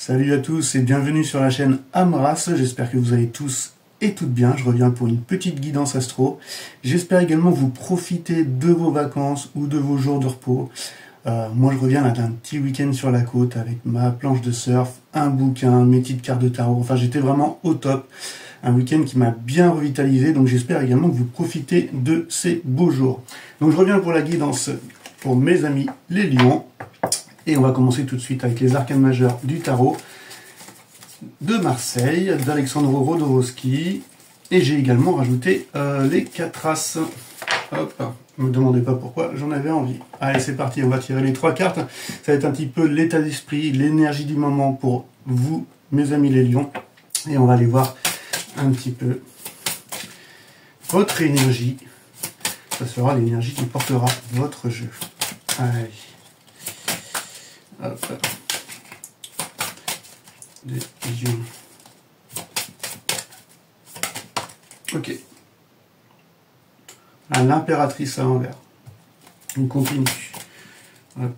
Salut à tous et bienvenue sur la chaîne Amras, j'espère que vous allez tous et toutes bien. Je reviens pour une petite guidance astro. J'espère également vous profiter de vos vacances ou de vos jours de repos. Moi je reviens là d'un petit week-end sur la côte avec ma planche de surf, un bouquin, mes petites cartes de tarot. Enfin j'étais vraiment au top. Un week-end qui m'a bien revitalisé, donc j'espère également que vous profitez de ces beaux jours. Donc je reviens pour la guidance pour mes amis les lions. Et on va commencer tout de suite avec les arcanes majeurs du tarot de Marseille, d'Alexandre Rodorowski. Et j'ai également rajouté les 4 as. Hop, ne me demandez pas pourquoi, j'en avais envie. Allez, c'est parti, on va tirer les 3 cartes. Ça va être un petit peu l'état d'esprit, l'énergie du moment pour vous, mes amis les lions. Et on va aller voir un petit peu votre énergie. Ça sera l'énergie qui portera votre jeu. Allez. Hop. Des lions. Ok. L'impératrice à l'envers. On continue. Hop.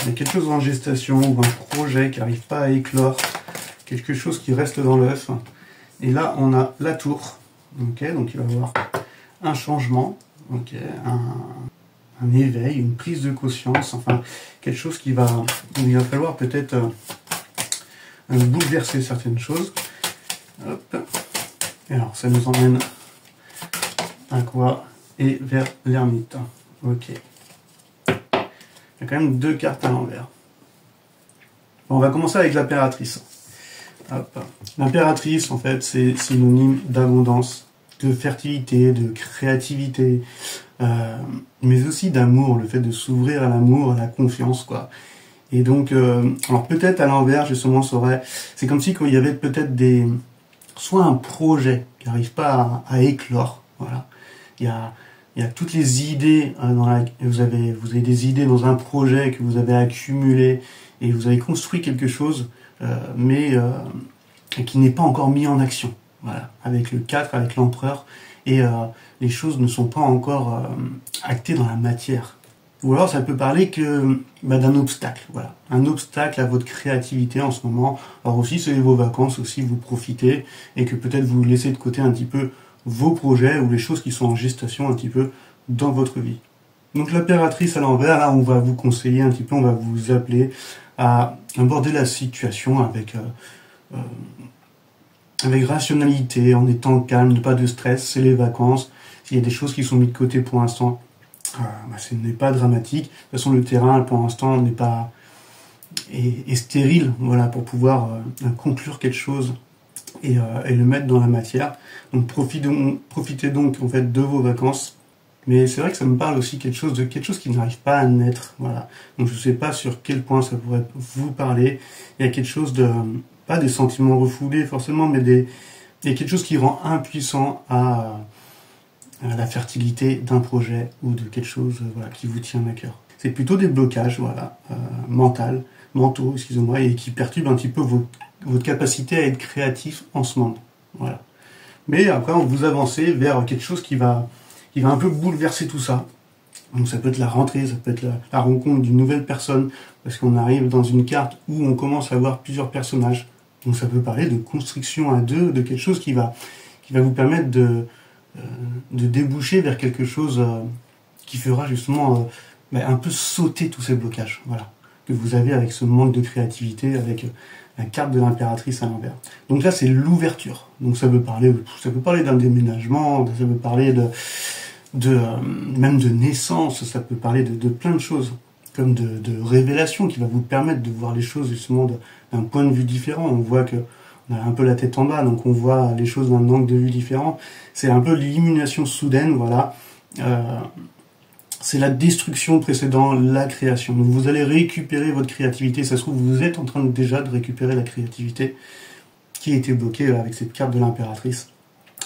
Il y a quelque chose en gestation ou un projet qui n'arrive pas à éclore. Quelque chose qui reste dans l'œuf. Et là, on a la tour. Ok, donc il va y avoir un changement. Ok, un éveil, une prise de conscience, enfin quelque chose qui va, il va falloir peut-être bouleverser certaines choses. Hop. Et alors ça nous emmène à quoi? Et vers l'ermite. Ok. Il y a quand même 2 cartes à l'envers. Bon, on va commencer avec l'impératrice. L'impératrice, en fait, c'est synonyme d'abondance, de fertilité, de créativité, mais aussi d'amour, le fait de s'ouvrir à l'amour, à la confiance, quoi. Et donc, alors peut-être à l'envers, justement, c'est comme si quand il y avait peut-être soit un projet qui n'arrive pas à éclore, voilà. Il y a toutes les idées, vous avez des idées dans un projet que vous avez accumulé et vous avez construit quelque chose, mais qui n'est pas encore mis en action. Voilà, avec le 4, avec l'empereur, et les choses ne sont pas encore actées dans la matière. Ou alors ça peut parler que d'un obstacle, voilà, un obstacle à votre créativité en ce moment. Alors aussi c'est vos vacances, aussi vous profitez, et que peut-être vous laissez de côté un petit peu vos projets ou les choses qui sont en gestation un petit peu dans votre vie. Donc l'impératrice à l'envers, là on va vous conseiller un petit peu, on va vous appeler à aborder la situation avec rationalité, en étant calme, pas de stress, c'est les vacances. S'il y a des choses qui sont mises de côté pour l'instant, ce n'est pas dramatique. De toute façon, le terrain, pour l'instant, n'est pas est stérile, voilà, pour pouvoir conclure quelque chose et le mettre dans la matière. Donc profitez donc en fait de vos vacances. Mais c'est vrai que ça me parle aussi quelque chose qui n'arrive pas à naître, voilà. Donc je ne sais pas sur quel point ça pourrait vous parler. Il y a quelque chose de pas des sentiments refoulés forcément, mais il y a quelque chose qui rend impuissant à la fertilité d'un projet ou de quelque chose voilà, qui vous tient à cœur. C'est plutôt des blocages voilà, mentaux, excusez-moi, et qui perturbent un petit peu votre capacité à être créatif en ce moment. Voilà. Mais après, on vous avancez vers quelque chose qui va un peu bouleverser tout ça. Donc ça peut être la rentrée, ça peut être la rencontre d'une nouvelle personne, parce qu'on arrive dans une carte où on commence à voir plusieurs personnages. Donc ça peut parler de construction à 2, de quelque chose qui va vous permettre de déboucher vers quelque chose qui fera justement un peu sauter tous ces blocages, voilà, que vous avez avec ce manque de créativité, avec la carte de l'impératrice à l'envers. Donc là c'est l'ouverture. Donc ça peut parler d'un déménagement, ça peut parler même de naissance, ça peut parler de plein de choses, comme de révélation qui va vous permettre de voir les choses justement d'un point de vue différent. On voit que on a un peu la tête en bas, donc on voit les choses d'un angle de vue différent. C'est un peu l'illumination soudaine, voilà. C'est la destruction précédant la création. Donc vous allez récupérer votre créativité. Ça se trouve, vous êtes en train déjà de récupérer la créativité qui a été bloquée avec cette carte de l'impératrice.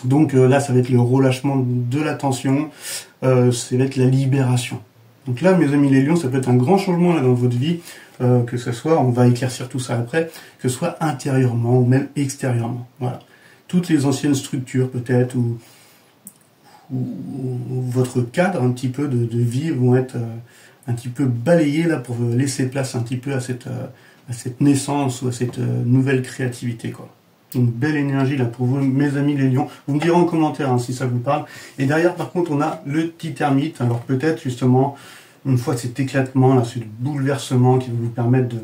Donc là, ça va être le relâchement de la tension, ça va être la libération. Donc là, mes amis les lions, ça peut être un grand changement là, dans votre vie, que ce soit, on va éclaircir tout ça après, que ce soit intérieurement ou même extérieurement. Voilà. Toutes les anciennes structures peut-être, ou votre cadre un petit peu de vie vont être un petit peu balayer là pour laisser place un petit peu à cette naissance ou à cette nouvelle créativité, quoi. Une belle énergie là pour vous, mes amis les lions. Vous me direz en commentaire hein, si ça vous parle. Et derrière, par contre, on a le petit ermite. Alors peut-être justement, une fois cet éclatement, là, ce bouleversement qui va vous permettre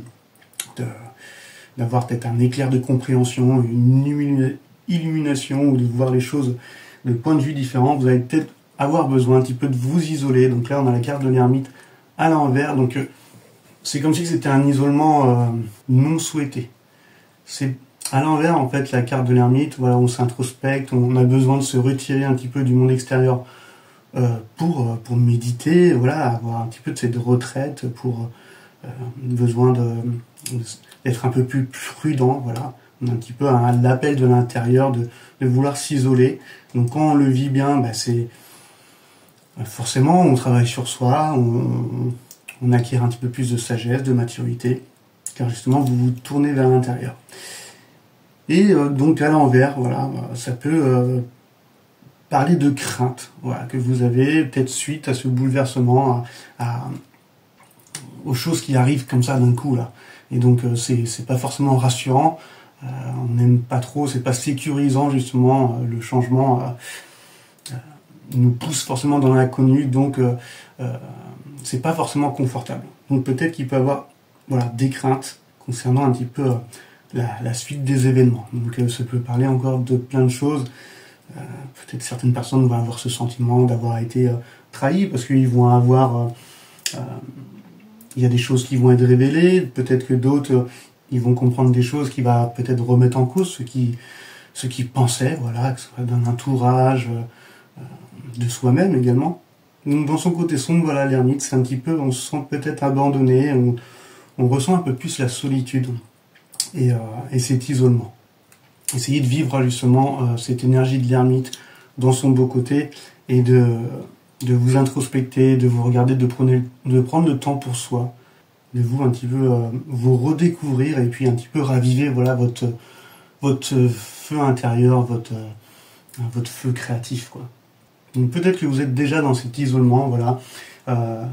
d'avoir peut-être un éclair de compréhension, une illumination ou de voir les choses de points de vue différents, vous allez peut-être avoir besoin un petit peu de vous isoler. Donc là, on a la carte de l'ermite à l'envers. Donc c'est comme si c'était un isolement non souhaité. C'est à l'envers, en fait, la carte de l'ermite, voilà, on s'introspecte, on a besoin de se retirer un petit peu du monde extérieur pour méditer, voilà, avoir un petit peu de cette retraite, pour besoin d'être un peu plus prudent, voilà. On a un petit peu l'appel de l'intérieur de vouloir s'isoler. Donc quand on le vit bien, bah, c'est forcément, on travaille sur soi, on acquiert un petit peu plus de sagesse, de maturité, car justement, vous vous tournez vers l'intérieur. Et donc à l'envers, voilà, ça peut parler de crainte, voilà, que vous avez peut-être suite à ce bouleversement, aux choses qui arrivent comme ça d'un coup là. Et donc c'est pas forcément rassurant, on n'aime pas trop, c'est pas sécurisant justement, le changement nous pousse forcément dans l'inconnu, donc c'est pas forcément confortable. Donc peut-être qu'il peut y avoir voilà, des craintes concernant un petit peu la suite des événements. Donc ça peut parler encore de plein de choses. Peut-être certaines personnes vont avoir ce sentiment d'avoir été trahies parce qu'ils vont avoir... il y a des choses qui vont être révélées, peut-être que d'autres, ils vont comprendre des choses qui va peut-être remettre en cause ce qu'ils pensaient, voilà, que ce soit d'un entourage, de soi-même également. Donc dans son côté sombre, voilà, l'ermite, c'est un petit peu, on se sent peut-être abandonné, on ressent un peu plus la solitude et cet isolement. Essayez de vivre justement cette énergie de l'ermite dans son beau côté et de vous introspecter, de vous regarder, de prendre le temps pour soi, de vous un petit peu vous redécouvrir et puis un petit peu raviver voilà votre feu intérieur, votre feu créatif, quoi. Donc peut-être que vous êtes déjà dans cet isolement, voilà.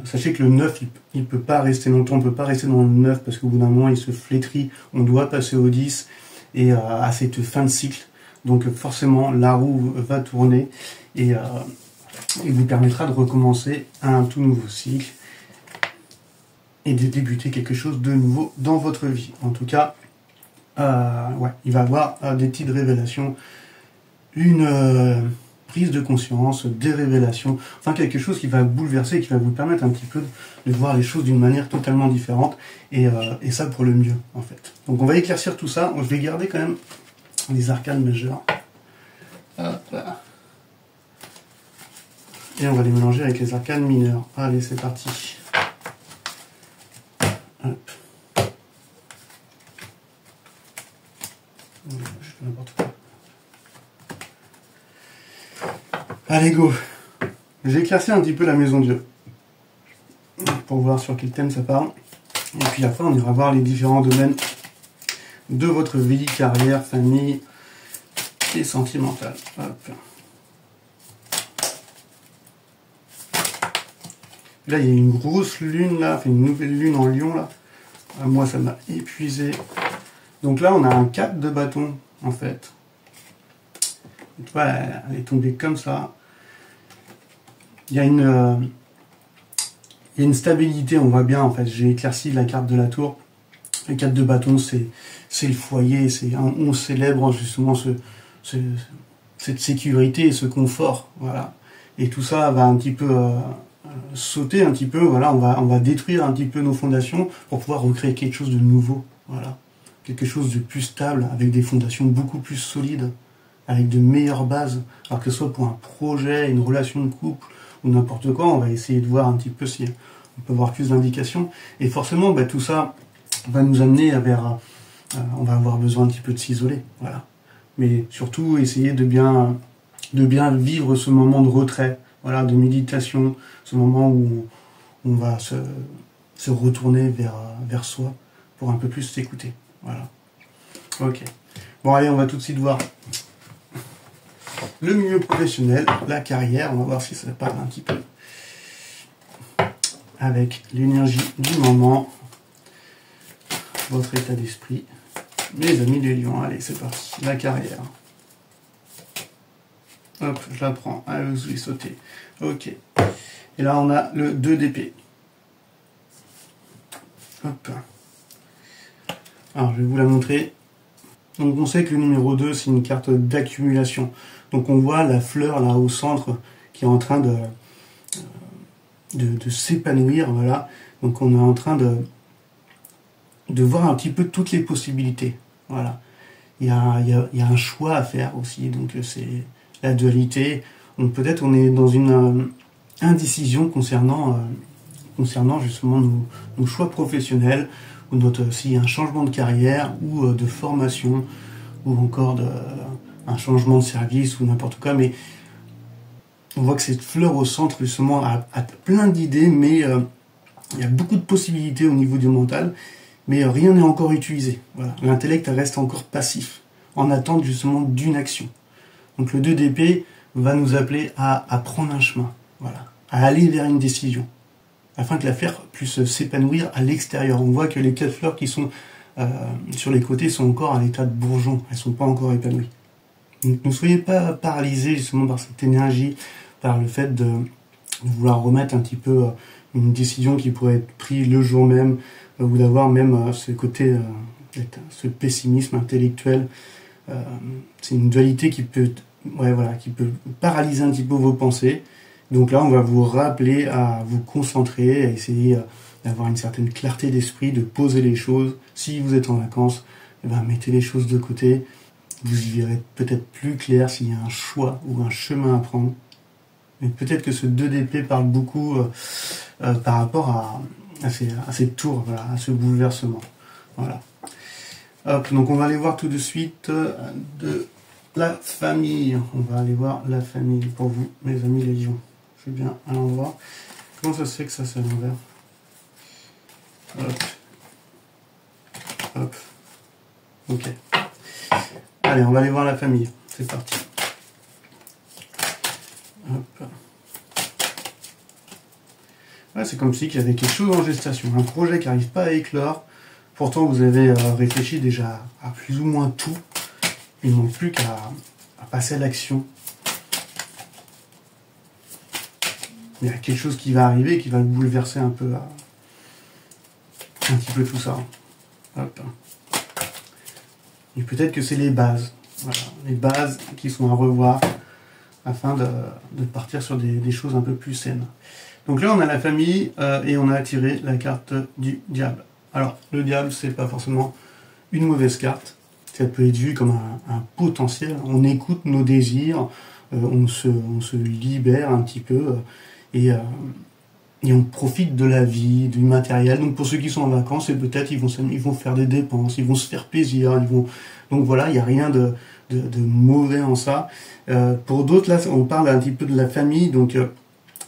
Sachez que le 9, il peut pas rester longtemps, on peut pas rester dans le 9 parce qu'au bout d'un moment il se flétrit, on doit passer au 10 et à cette fin de cycle. Donc forcément la roue va tourner et vous permettra de recommencer un tout nouveau cycle et de débuter quelque chose de nouveau dans votre vie. En tout cas, ouais, il va y avoir des petites révélations, une prise de conscience, des révélations, enfin quelque chose qui va bouleverser, qui va vous permettre un petit peu de voir les choses d'une manière totalement différente, et ça pour le mieux en fait. Donc on va éclaircir tout ça, je vais garder quand même les arcanes majeures. Hop là. Et on va les mélanger avec les arcanes mineures. Allez, c'est parti. Hop. Je fais n'importe quoi. Allez, go. J'ai éclairci un petit peu la maison Dieu pour voir sur quel thème ça parle. Et puis après, on ira voir les différents domaines de votre vie, carrière, famille et sentimentale. Hop. Là, il y a une grosse lune, là, enfin, une nouvelle lune en lion, là. Moi, ça m'a épuisé. Donc là, on a un 4 de bâton, en fait. Et tu vois, elle est tombée comme ça. Il y a une stabilité, on voit bien, en fait. J'ai éclairci la carte de la tour. Le 4 de bâton, c'est le foyer. On célèbre justement cette sécurité et ce confort. Voilà. Et tout ça va un petit peu... sauter un petit peu, voilà, on va détruire un petit peu nos fondations pour pouvoir recréer quelque chose de nouveau, voilà, quelque chose de plus stable, avec des fondations beaucoup plus solides, avec de meilleures bases, alors que ce soit pour un projet, une relation de couple, ou n'importe quoi, on va essayer de voir un petit peu si on peut avoir plus d'indications, et forcément, bah, tout ça va nous amener vers, on va avoir besoin un petit peu de s'isoler, voilà, mais surtout essayer de bien vivre ce moment de retrait, voilà, de méditation, ce moment où on va se retourner vers soi pour un peu plus s'écouter. Voilà. Ok. Bon, allez, on va tout de suite voir le milieu professionnel, la carrière. On va voir si ça parle un petit peu. avec l'énergie du moment, votre état d'esprit. Mes amis les lions, allez, c'est parti. La carrière. Hop, je la prends. Allez, vous voulez sauter. Ok. Et là, on a le 2 d'épée. Hop. Alors, je vais vous la montrer. Donc, on sait que le numéro 2, c'est une carte d'accumulation. Donc, on voit la fleur là au centre qui est en train de s'épanouir. Voilà. Donc, on est en train de voir un petit peu toutes les possibilités. Voilà. Il y a un choix à faire aussi. Donc, c'est la dualité. Donc, peut-être on est dans une indécision concernant justement nos choix professionnels, ou s'il y a un changement de carrière, ou de formation, ou encore un changement de service, ou n'importe quoi. Mais on voit que cette fleur au centre, justement, a plein d'idées, mais il y a beaucoup de possibilités au niveau du mental, mais rien n'est encore utilisé. Voilà. L'intellect reste encore passif, en attente justement d'une action. Donc le 2 d'épée va nous appeler à prendre un chemin, voilà, à aller vers une décision, afin que la fleur puisse s'épanouir à l'extérieur. On voit que les 4 fleurs qui sont sur les côtés sont encore à l'état de bourgeon, elles ne sont pas encore épanouies. Donc ne soyez pas paralysés justement par cette énergie, par le fait de vouloir remettre un petit peu une décision qui pourrait être prise le jour même, ou d'avoir même ce côté, ce pessimisme intellectuel. C'est une dualité qui peut, qui peut paralyser un petit peu vos pensées. Donc là, on va vous rappeler à vous concentrer, à essayer d'avoir une certaine clarté d'esprit, de poser les choses. Si vous êtes en vacances, mettez les choses de côté. Vous y verrez peut-être plus clair s'il y a un choix ou un chemin à prendre. Mais peut-être que ce 2 d'épée parle beaucoup par rapport à ces tours, voilà, à ce bouleversement. Voilà. Hop, donc on va aller voir tout de suite de la famille. On va aller voir la famille pour vous, mes amis les lions. Je vais bien à l'endroit. Comment ça se fait que ça c'est à l'envers? Hop. Hop. Ok. Allez, on va aller voir la famille. C'est parti. Hop. Ouais, c'est comme si il y avait quelque chose en gestation. Un projet qui n'arrive pas à éclore. Pourtant, vous avez réfléchi déjà à plus ou moins tout. Il ne manque plus qu'à passer à l'action. Il y a quelque chose qui va arriver, qui va bouleverser un petit peu tout ça. Hop. Et peut-être que c'est les bases. Voilà, les bases qui sont à revoir afin de partir sur des choses un peu plus saines. Donc là, on a la famille et on a tiré la carte du diable. Alors, le diable, c'est pas forcément une mauvaise carte. Ça peut être vu comme un potentiel. On écoute nos désirs, on se libère un petit peu et on profite de la vie, du matériel. Donc pour ceux qui sont en vacances, et peut-être ils vont faire des dépenses, ils vont se faire plaisir, donc voilà, il n'y a rien de mauvais en ça. Pour d'autres, là, on parle un petit peu de la famille, donc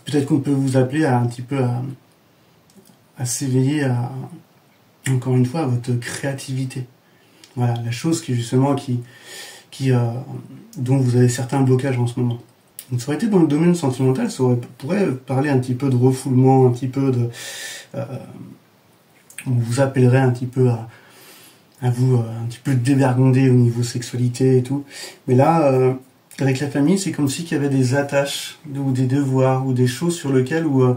peut-être qu'on peut vous appeler un petit peu à s'éveiller encore une fois, à votre créativité. Voilà, la chose qui justement dont vous avez certains blocages en ce moment. Donc ça aurait été dans le domaine sentimental, pourrait parler un petit peu de refoulement, un petit peu on vous appellerait un petit peu à vous un petit peu dévergonder au niveau sexualité et tout. Mais là, avec la famille, c'est comme s'il y avait des attaches ou des devoirs ou des choses sur lesquelles vous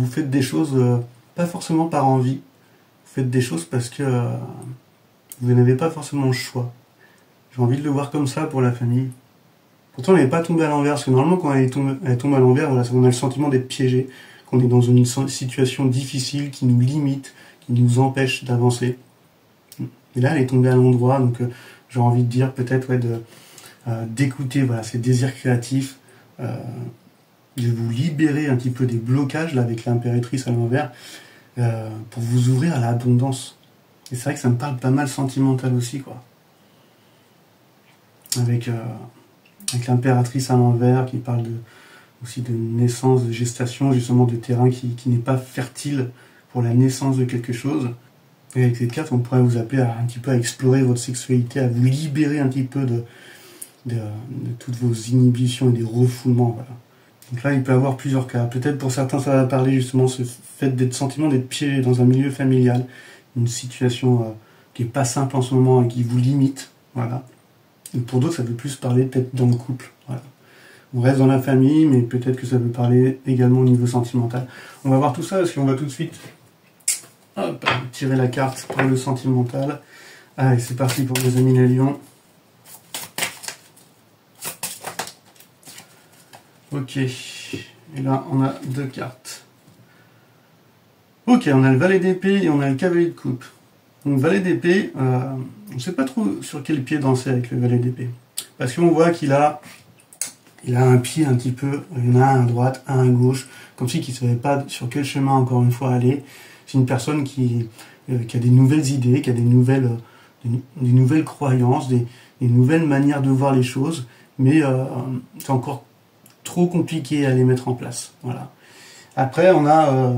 faites des choses pas forcément par envie. Vous faites des choses parce que vous n'avez pas forcément le choix. J'ai envie de le voir comme ça pour la famille. Pourtant, elle n'est pas tombée à l'envers, parce que normalement, quand elle tombe à l'envers, voilà, on a le sentiment d'être piégé, qu'on est dans une situation difficile qui nous limite, qui nous empêche d'avancer. Et là, elle est tombée à l'endroit, donc j'ai envie de dire peut-être d'écouter voilà, ces désirs créatifs, de vous libérer un petit peu des blocages là, avec l'impératrice à l'envers, pour vous ouvrir à l'abondance. Et c'est vrai que ça me parle pas mal sentimental aussi, quoi. Avec l'impératrice à l'envers qui parle aussi de naissance, de gestation, justement de terrain qui n'est pas fertile pour la naissance de quelque chose. Et avec cette carte, on pourrait vous appeler un petit peu à explorer votre sexualité, à vous libérer un petit peu de toutes vos inhibitions et des refoulements. Voilà. Donc là, il peut y avoir plusieurs cas. Peut-être pour certains, ça va parler justement ce fait d'être sentiment d'être piégé dans un milieu familial, une situation qui est pas simple en ce moment et qui vous limite. Voilà. Et pour d'autres, ça peut plus parler peut-être dans le couple. Voilà. On reste dans la famille, mais peut-être que ça peut parler également au niveau sentimental. On va voir tout ça parce qu'on va tout de suite tirer la carte pour le sentimental. Allez, c'est parti pour mes amis les lions. Ok, et là on a 2 cartes. Ok, on a le valet d'épée et on a le cavalier de coupe. Donc valet d'épée, on ne sait pas trop sur quel pied danser avec le valet d'épée. Parce qu'on voit qu'il a un pied un petit peu, il y en a un à droite, un à gauche, comme si il ne savait pas sur quel chemin encore une fois aller. C'est une personne qui a des nouvelles idées, qui a des nouvelles croyances, des nouvelles manières de voir les choses, mais c'est encore trop compliqué à les mettre en place. Voilà. Après, on a...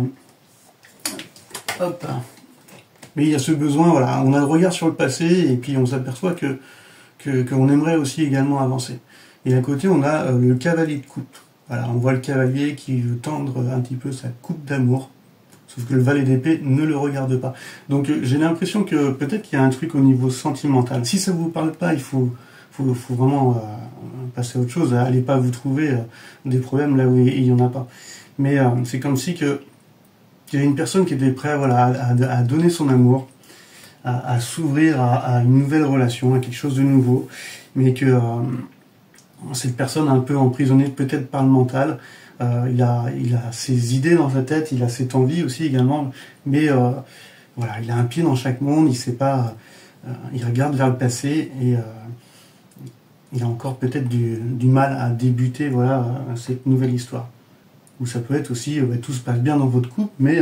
mais il y a ce besoin, voilà, on a le regard sur le passé, et puis on s'aperçoit qu'on aimerait aussi également avancer. Et à côté, on a le cavalier de coupe. Voilà, on voit le cavalier qui veut tendre un petit peu sa coupe d'amour, sauf que le valet d'épée ne le regarde pas. Donc j'ai l'impression que peut-être qu'il y a un truc au niveau sentimental. Si ça vous parle pas, il faut vraiment passer à autre chose. Allez pas vous trouver des problèmes là où il y en a pas. Mais c'est comme si qu'il y a une personne qui était prête, voilà, à donner son amour, à s'ouvrir à une nouvelle relation, à quelque chose de nouveau, mais que cette personne un peu emprisonnée peut-être par le mental. Il a ses idées dans sa tête, il a cette envie aussi également, mais voilà, il a un pied dans chaque monde, il sait pas, il regarde vers le passé et il a encore peut-être du mal à débuter, voilà, cette nouvelle histoire. Ou ça peut être aussi, tout se passe bien dans votre couple, mais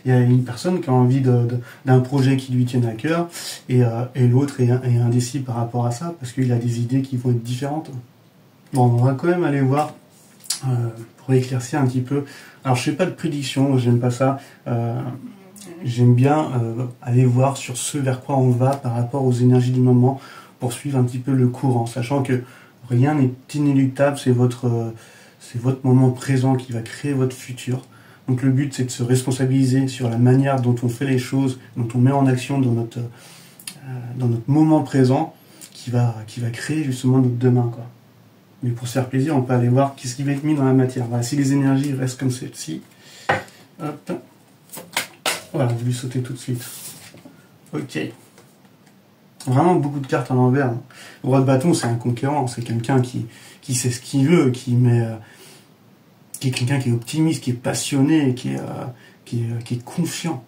il y a une personne qui a envie d'un projet qui lui tienne à cœur, et l'autre est indécis par rapport à ça, parce qu'il a des idées qui vont être différentes. Bon, on va quand même aller voir, pour éclaircir un petit peu. Alors je fais pas de prédiction, j'aime pas ça. J'aime bien aller voir sur ce vers quoi on va par rapport aux énergies du moment, pour suivre un petit peu le courant, sachant que rien n'est inéluctable, c'est votre moment présent qui va créer votre futur. Donc le but, c'est de se responsabiliser sur la manière dont on fait les choses, dont on met en action dans notre moment présent, qui va créer justement notre demain, quoi. Mais pour se faire plaisir, on peut aller voir qu'est-ce qui va être mis dans la matière. Voilà, si les énergies restent comme celle-ci, hop, voilà, je vais lui sauter tout de suite. Ok. Vraiment beaucoup de cartes à l'envers. Le roi de bâton, c'est un conquérant, c'est quelqu'un qui sait ce qu'il veut, qui est quelqu'un qui est optimiste, qui est passionné, qui est confiant.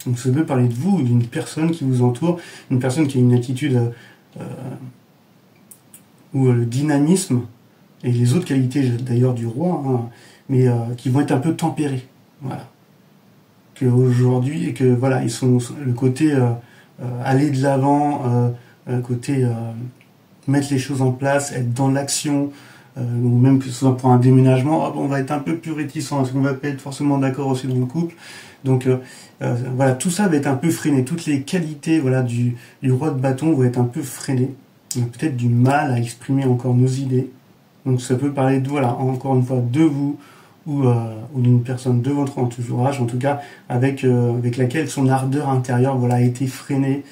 Donc ça veut parler de vous, d'une personne qui vous entoure, une personne qui a une attitude où le dynamisme et les autres qualités d'ailleurs du roi, hein, mais qui vont être un peu tempérées. Voilà. Qu'aujourd'hui, que voilà, ils sont le côté aller de l'avant, côté mettre les choses en place, être dans l'action, ou même que ce soit pour un déménagement, on va être un peu plus réticent, parce qu'on va pas être forcément d'accord aussi dans le couple. Donc voilà, tout ça va être un peu freiné. Toutes les qualités, voilà, du roi de bâton vont être un peu freinées. On a peut-être du mal à exprimer encore nos idées. Donc ça peut parler de, voilà, encore une fois, de vous ou d'une personne de votre entourage, en tout cas avec laquelle son ardeur intérieure, voilà, a été freinée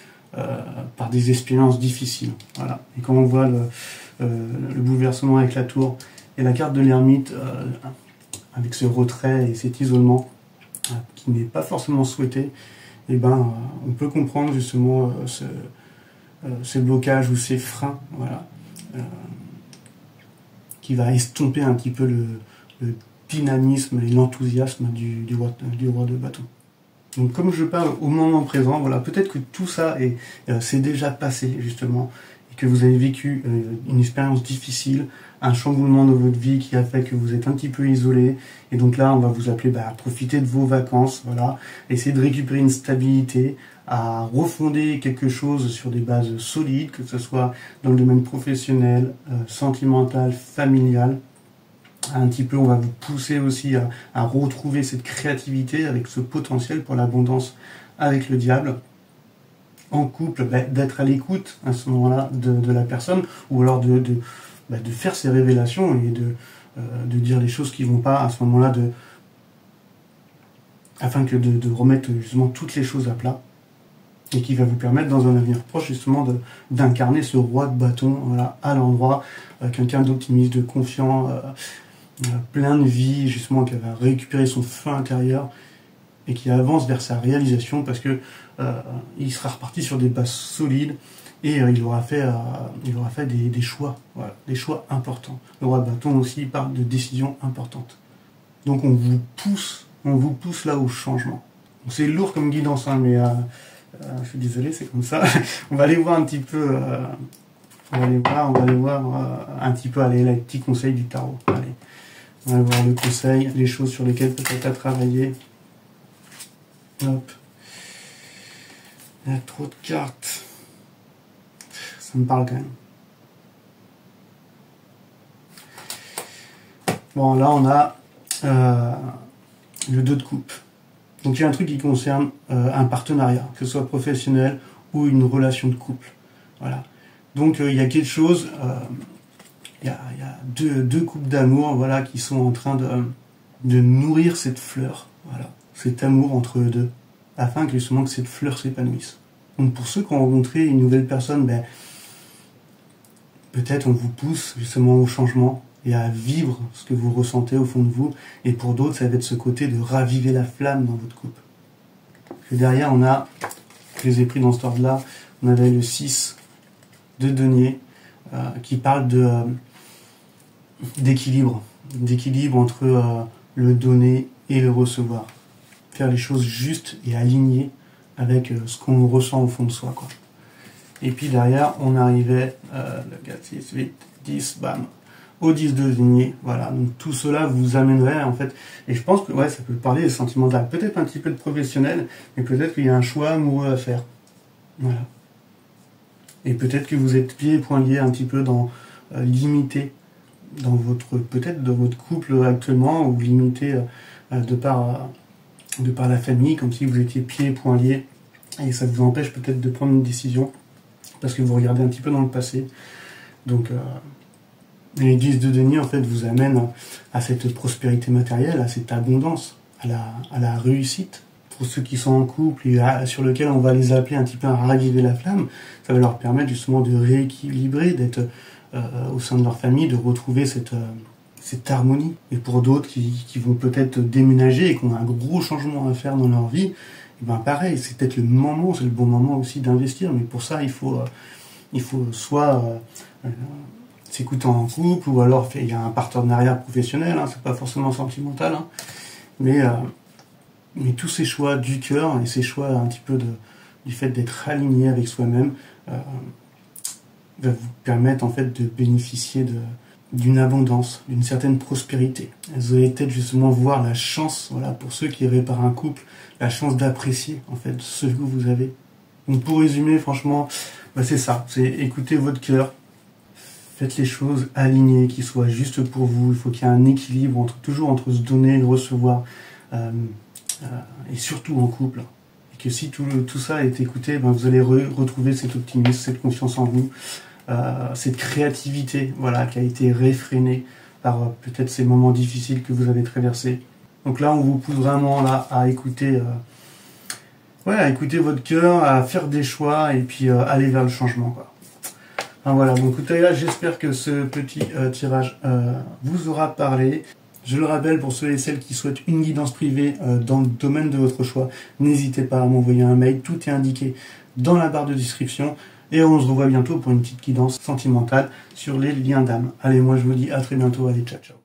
par des expériences difficiles. Voilà. Et quand on voit le bouleversement avec la tour et la carte de l'ermite, avec ce retrait et cet isolement qui n'est pas forcément souhaité, et ben on peut comprendre justement ces blocages ou ces freins, voilà, qui va estomper un petit peu le dynamisme et l'enthousiasme du roi de bâton. Donc comme je parle au moment présent, voilà, peut-être que tout ça s'est déjà passé justement, et que vous avez vécu une expérience difficile, un chamboulement dans votre vie qui a fait que vous êtes un petit peu isolé, et donc là on va vous appeler à profiter de vos vacances, voilà, essayer de récupérer une stabilité, à refonder quelque chose sur des bases solides, que ce soit dans le domaine professionnel, sentimental, familial. Un petit peu, on va vous pousser aussi à retrouver cette créativité avec ce potentiel pour l'abondance avec le diable. En couple, d'être à l'écoute à ce moment-là de la personne, ou alors de faire ses révélations et de dire les choses qui vont pas à ce moment-là, afin que de remettre justement toutes les choses à plat, et qui va vous permettre dans un avenir proche justement d'incarner ce roi de bâton, voilà, à l'endroit, quelqu'un d'optimiste, de confiant, plein de vie, justement, qui va récupérer son feu intérieur et qui avance vers sa réalisation parce que il sera reparti sur des bases solides et il aura fait des choix, voilà, des choix importants. Le roi de bâton aussi parle de décisions importantes. Donc on vous pousse là au changement. C'est lourd comme guidance, hein, mais je suis désolé, c'est comme ça. On va aller voir un petit peu, on va aller voir un petit peu, allez, les petits conseils du tarot. Allez, on va voir le conseil, les choses sur lesquelles peut-être à travailler. Hop. Il y a trop de cartes. Ça me parle quand même. Bon, là on a le 2 de coupe. Donc il y a un truc qui concerne un partenariat, que ce soit professionnel ou une relation de couple. Voilà. Donc il y a quelque chose, il y a deux couples d'amour, voilà, qui sont en train de nourrir cette fleur, voilà, cet amour entre eux deux, afin que justement que cette fleur s'épanouisse. Donc pour ceux qui ont rencontré une nouvelle personne, ben, peut-être on vous pousse justement au changement et à vivre ce que vous ressentez au fond de vous. Et pour d'autres, ça va être ce côté de raviver la flamme dans votre couple. Et derrière, on a, je les ai pris dans cet ordre-là, on avait le 6 de denier qui parle d'équilibre entre le donner et le recevoir. Faire les choses justes et alignées avec ce qu'on ressent au fond de soi, quoi. Et puis derrière, on arrivait, le 4, 6, 8, 10, bam, au 10 de denier, voilà. Donc tout cela vous amènerait, en fait, et je pense que ouais, ça peut parler sentimental, peut-être un petit peu de professionnel, mais peut-être qu'il y a un choix amoureux à faire. Voilà. Et peut-être que vous êtes pieds et poings liés un petit peu dans limité dans votre couple actuellement, ou limité de par la famille, comme si vous étiez pieds et poings liés, et ça vous empêche peut-être de prendre une décision, parce que vous regardez un petit peu dans le passé. Donc les 10 de denier, en fait, vous amènent à cette prospérité matérielle, à cette abondance, à la réussite. Pour ceux qui sont en couple et sur lequel on va les appeler un petit peu à raviver la flamme, ça va leur permettre justement de rééquilibrer, d'être au sein de leur famille, de retrouver cette harmonie. Et pour d'autres qui vont peut-être déménager et qui ont un gros changement à faire dans leur vie, et ben pareil, c'est peut-être le moment, c'est le bon moment aussi d'investir, mais pour ça il faut soit s'écouter en couple, ou alors il y a un partenariat professionnel, hein, c'est pas forcément sentimental, hein, mais tous ces choix du cœur et ces choix un petit peu du fait d'être aligné avec soi-même va vous permettre en fait de bénéficier d'une abondance, d'une certaine prospérité. Vous allez peut-être justement voir la chance, voilà, pour ceux qui rêvent par un couple, la chance d'apprécier en fait ce que vous avez. Donc pour résumer, franchement, c'est ça, c'est écouter votre cœur, faites les choses alignées, qui soient justes pour vous. Il faut qu'il y ait un équilibre toujours entre se donner et le recevoir, et surtout en couple. Et que si tout ça est écouté, vous allez retrouver cet optimisme, cette confiance en vous, cette créativité, voilà, qui a été réfrénée par peut-être ces moments difficiles que vous avez traversés. Donc là, on vous pousse vraiment là à écouter, à écouter votre cœur, à faire des choix et puis aller vers le changement, quoi. Enfin, voilà, donc écoutez, là, j'espère que ce petit tirage vous aura parlé. Je le rappelle, pour ceux et celles qui souhaitent une guidance privée dans le domaine de votre choix, n'hésitez pas à m'envoyer un mail, tout est indiqué dans la barre de description. Et on se revoit bientôt pour une petite guidance sentimentale sur les liens d'âme. Allez, moi je vous dis à très bientôt, allez, ciao ciao.